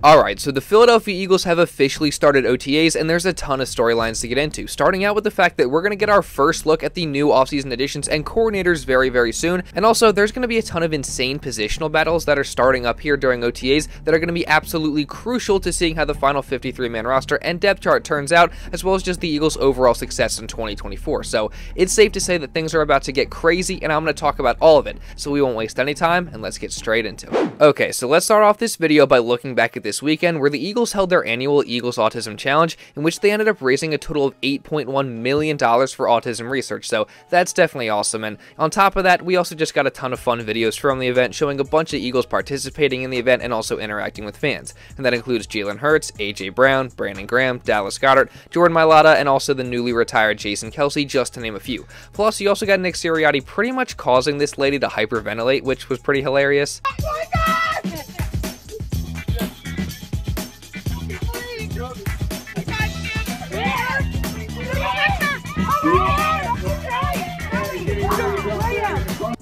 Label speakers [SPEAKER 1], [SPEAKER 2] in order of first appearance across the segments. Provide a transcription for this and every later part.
[SPEAKER 1] Alright, so the Philadelphia Eagles have officially started OTAs, and there's a ton of storylines to get into, starting out with the fact that we're going to get our first look at the new offseason additions and coordinators very, very soon, and also there's going to be a ton of insane positional battles that are starting up here during OTAs that are going to be absolutely crucial to seeing how the final 53-man roster and depth chart turns out, as well as just the Eagles' overall success in 2024. So it's safe to say that things are about to get crazy, and I'm going to talk about all of it, so we won't waste any time, and let's get straight into it. Okay, so let's start off this video by looking back at this weekend where the Eagles held their annual Eagles Autism Challenge, in which they ended up raising a total of $8.1 million for autism research, so that's definitely awesome. And on top of that, we also just got a ton of fun videos from the event showing a bunch of Eagles participating in the event and also interacting with fans, and that includes Jalen Hurts, AJ Brown, Brandon Graham, Dallas Goedert, Jordan Mailata, and also the newly retired Jason Kelce, just to name a few. Plus, you also got Nick Sirianni pretty much causing this lady to hyperventilate, which was pretty hilarious.
[SPEAKER 2] Oh my God!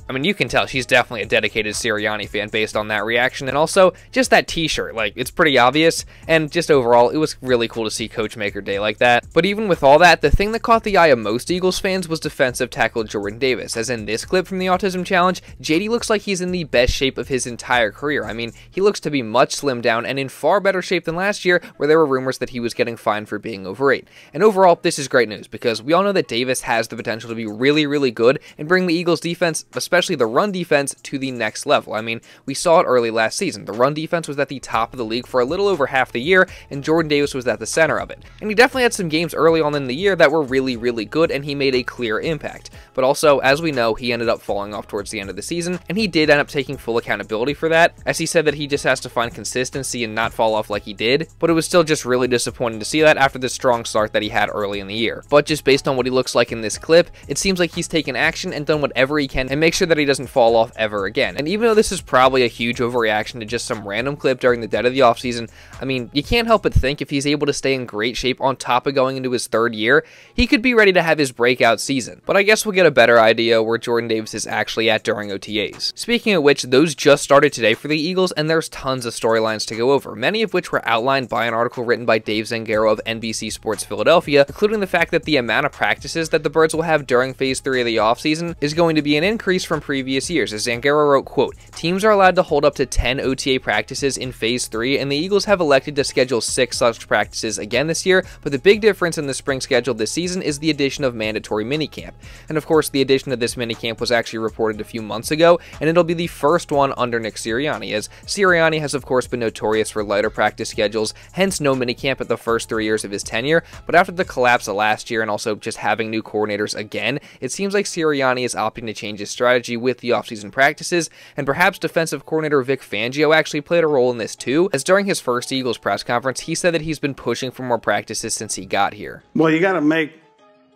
[SPEAKER 1] I mean, you can tell she's definitely a dedicated Sirianni fan based on that reaction, and also just that t-shirt, like, it's pretty obvious, and just overall, it was really cool to see Coach make her day like that. But even with all that, the thing that caught the eye of most Eagles fans was defensive tackle Jordan Davis, as in this clip from the Autism Challenge, JD looks like he's in the best shape of his entire career. I mean, he looks to be much slimmed down and in far better shape than last year, where there were rumors that he was getting fined for being overweight. And overall, this is great news, because we all know that Davis has the potential to be really, really good and bring the Eagles defense, especially the run defense, to the next level. I mean, we saw it early last season. The run defense was at the top of the league for a little over half the year, and Jordan Davis was at the center of it. And he definitely had some games early on in the year that were really, really good, and he made a clear impact. But also, as we know, he ended up falling off towards the end of the season, and he did end up taking full accountability for that, as he said that he just has to find consistency and not fall off like he did. But it was still just really disappointing to see that after the strong start that he had early in the year. But just based on what he looks like in this clip, it seems like he's taken action and done whatever he can and make sure that he doesn't fall off ever again. And even though this is probably a huge overreaction to just some random clip during the dead of the offseason, I mean, you can't help but think if he's able to stay in great shape on top of going into his third year, he could be ready to have his breakout season. But I guess we'll get a better idea where Jordan Davis is actually at during OTAs. Speaking of which, those just started today for the Eagles, and there's tons of storylines to go over, many of which were outlined by an article written by Dave Zangaro of NBC Sports Philadelphia, including the fact that the amount of practices that the Birds will have during Phase 3 of the offseason is going to be an increase from previous years, as Zangaro wrote, quote, "Teams are allowed to hold up to 10 OTA practices in Phase 3, and the Eagles have elected to schedule 6 such practices again this year, but the big difference in the spring schedule this season is the addition of mandatory minicamp." And of course, the addition of this minicamp was actually reported a few months ago, and it'll be the first one under Nick Sirianni, as Sirianni has of course been notorious for lighter practice schedules, hence no minicamp at the first 3 years of his tenure. But after the collapse of last year and also just having new coordinators again, it seems like Sirianni is opting to change his strategy with the offseason practices, and perhaps defensive coordinator Vic Fangio actually played a role in this too, as during his first Eagles press conference, he said that he's been pushing for more practices since he got here.
[SPEAKER 3] Well, you got to make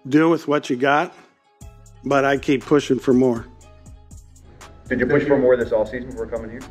[SPEAKER 3] do with what you got, but I keep pushing for more.
[SPEAKER 4] Did you push for more this offseason before coming here?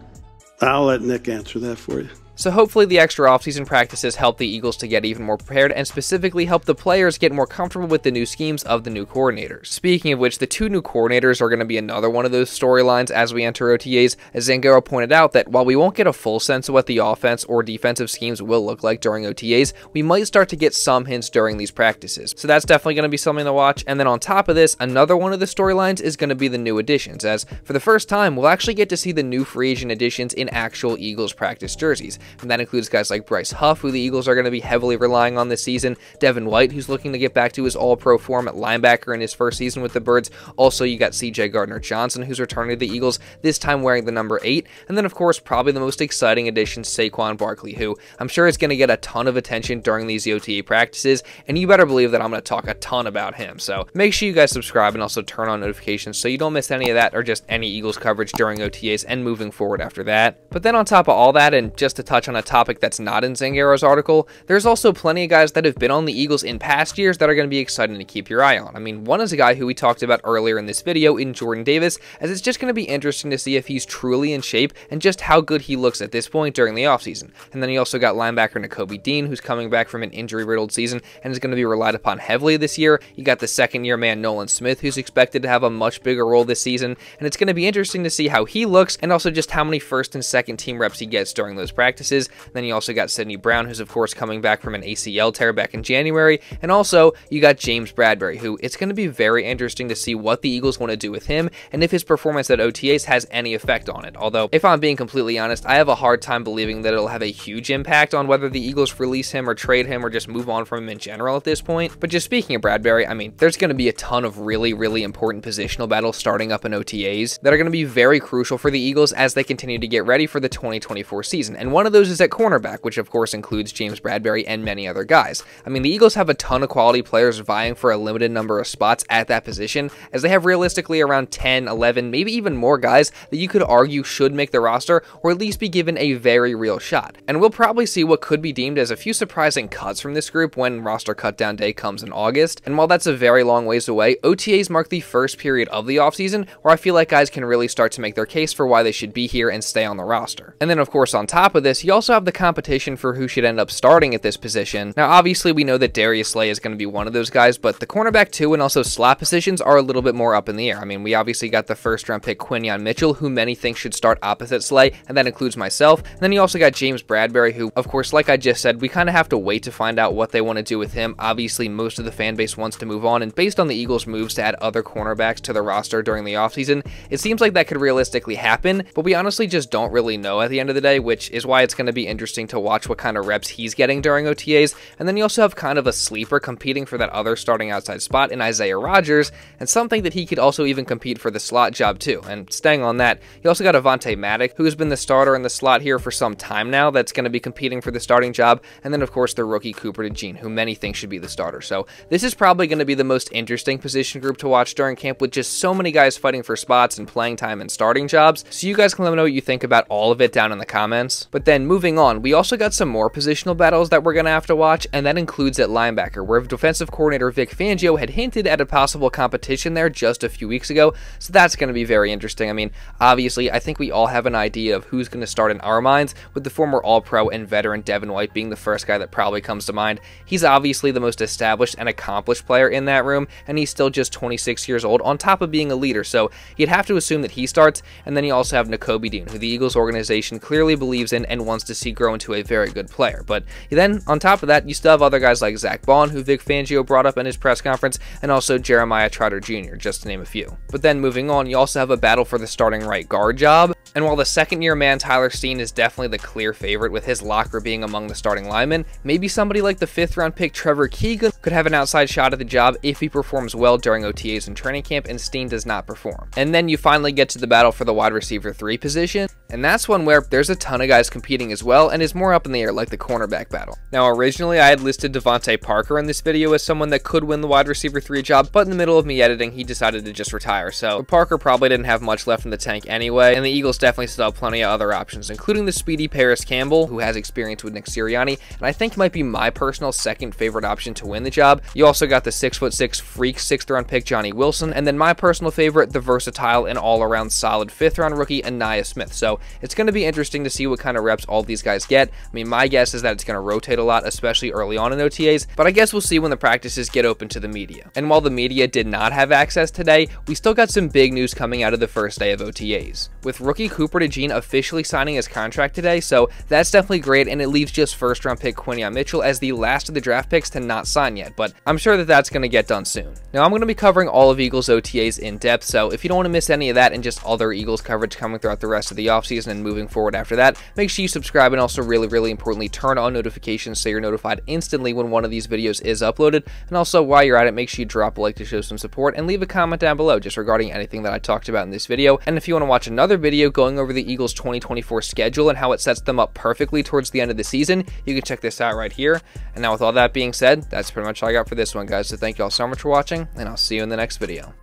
[SPEAKER 3] I'll let Nick answer that for you.
[SPEAKER 1] So hopefully the extra offseason practices help the Eagles to get even more prepared and specifically help the players get more comfortable with the new schemes of the new coordinators. Speaking of which, the 2 new coordinators are going to be another one of those storylines as we enter OTAs, as Zangaro pointed out that while we won't get a full sense of what the offense or defensive schemes will look like during OTAs, we might start to get some hints during these practices. So that's definitely going to be something to watch. And then on top of this, another one of the storylines is going to be the new additions, as for the first time, we'll actually get to see the new free agent additions in actual Eagles practice jerseys. And that includes guys like Bryce Huff, who the Eagles are going to be heavily relying on this season, Devin White, who's looking to get back to his all-pro form at linebacker in his first season with the Birds. Also, you got CJ Gardner-Johnson, who's returning to the Eagles, this time wearing the number 8. And then, of course, probably the most exciting addition, Saquon Barkley, who I'm sure is going to get a ton of attention during these OTA practices, and you better believe that I'm going to talk a ton about him. So make sure you guys subscribe and also turn on notifications so you don't miss any of that or just any Eagles coverage during OTAs and moving forward after that. But then on top of all that, and just to touch on a topic that's not in Zangaro's article, there's also plenty of guys that have been on the Eagles in past years that are going to be exciting to keep your eye on. I mean, one is a guy who we talked about earlier in this video in Jordan Davis, as it's just going to be interesting to see if he's truly in shape and just how good he looks at this point during the offseason. And then you also got linebacker Nakobe Dean, who's coming back from an injury-riddled season and is going to be relied upon heavily this year. You got the second-year man Nolan Smith, who's expected to have a much bigger role this season, and it's going to be interesting to see how he looks and also just how many first and second team reps he gets during those practices. practices. And then you also got Sidney Brown, who's of course coming back from an ACL tear back in January. And also you got James Bradberry, who it's going to be very interesting to see what the Eagles want to do with him and if his performance at OTAs has any effect on it. Although, if I'm being completely honest, I have a hard time believing that it'll have a huge impact on whether the Eagles release him or trade him or just move on from him in general at this point. But just speaking of Bradberry, I mean, there's going to be a ton of really important positional battles starting up in OTAs that are going to be very crucial for the Eagles as they continue to get ready for the 2024 season. And one of those is at cornerback, which of course includes James Bradberry and many other guys. I mean, the Eagles have a ton of quality players vying for a limited number of spots at that position, as they have realistically around 10, 11, maybe even more guys that you could argue should make the roster or at least be given a very real shot. And we'll probably see what could be deemed as a few surprising cuts from this group when roster cutdown day comes in August. And while that's a very long ways away, OTAs mark the first period of the offseason where I feel like guys can really start to make their case for why they should be here and stay on the roster. And then of course on top of this, you also have the competition for who should end up starting at this position. Now obviously we know that Darius Slay is going to be one of those guys, but the cornerback 2 and also slot positions are a little bit more up in the air. I mean, we obviously got the first round pick Quinyon Mitchell, who many think should start opposite Slay, and that includes myself. And then you also got James Bradberry, who of course, like I just said, we kind of have to wait to find out what they want to do with him. Obviously most of the fan base wants to move on, and based on the Eagles' moves to add other cornerbacks to the roster during the offseason, it seems like that could realistically happen, but we honestly just don't really know at the end of the day, which is why it's going to be interesting to watch what kind of reps he's getting during OTAs. And then you also have kind of a sleeper competing for that other starting outside spot in Isaiah Rodgers, and something that he could also even compete for the slot job too. And staying on that, you also got Avonte Maddox, who has been the starter in the slot here for some time now, that's going to be competing for the starting job. And then of course the rookie Cooper DeJean, who many think should be the starter. So this is probably going to be the most interesting position group to watch during camp, with just so many guys fighting for spots and playing time and starting jobs. So you guys can let me know what you think about all of it down in the comments. But then moving on, we also got some more positional battles that we're going to have to watch, and that includes at linebacker, where defensive coordinator Vic Fangio had hinted at a possible competition there just a few weeks ago. So that's going to be very interesting. I mean, obviously, I think we all have an idea of who's going to start in our minds, with the former All-Pro and veteran Devin White being the first guy that probably comes to mind. He's obviously the most established and accomplished player in that room, and he's still just 26 years old on top of being a leader, so you'd have to assume that he starts. And then you also have Nakobe Dean, who the Eagles organization clearly believes in and wants to see grow into a very good player. But then on top of that, you still have other guys like Zach Bond, who Vic Fangio brought up in his press conference, and also Jeremiah Trotter Jr., just to name a few. But then moving on, you also have a battle for the starting right guard job. And while the second-year man Tyler Steen is definitely the clear favorite, with his locker being among the starting linemen, maybe somebody like the 5th-round pick Trevor Keegan could have an outside shot at the job if he performs well during OTAs and training camp and Steen does not perform. And then you finally get to the battle for the wide receiver 3 position, and that's one where there's a ton of guys competing as well and is more up in the air, like the cornerback battle. Now originally I had listed DeVante Parker in this video as someone that could win the wide receiver 3 job, but in the middle of me editing, he decided to just retire. So Parker probably didn't have much left in the tank anyway, and the Eagles definitely still have plenty of other options, including the speedy Parris Campbell, who has experience with Nick Sirianni, and I think might be my personal second favorite option to win the job. You also got the 6'6" freak 6th-round pick Johnny Wilson, and then my personal favorite, the versatile and all-around solid 5th-round rookie Ainias Smith. So it's going to be interesting to see what kind of reps all these guys get. I mean, my guess is that it's going to rotate a lot, especially early on in OTAs, but I guess we'll see when the practices get open to the media. And while the media did not have access today, we still got some big news coming out of the first day of OTAs, with rookie Cooper DeJean officially signing his contract today. So that's definitely great, and it leaves just 1st-round pick Quinyon Mitchell as the last of the draft picks to not sign yet, but I'm sure that that's going to get done soon. Now I'm going to be covering all of Eagles OTAs in depth, so if you don't want to miss any of that and just other Eagles coverage coming throughout the rest of the offseason and moving forward after that, make sure you subscribe, and also really importantly, turn on notifications so you're notified instantly when one of these videos is uploaded. And also, while you're at it, make sure you drop a like to show some support and leave a comment down below just regarding anything that I talked about in this video. And if you want to watch another video going over the Eagles 2024 schedule and how it sets them up perfectly towards the end of the season, you can check this out right here. And now with all that being said, that's pretty much all I got for this one, guys. So thank you all so much for watching, and I'll see you in the next video.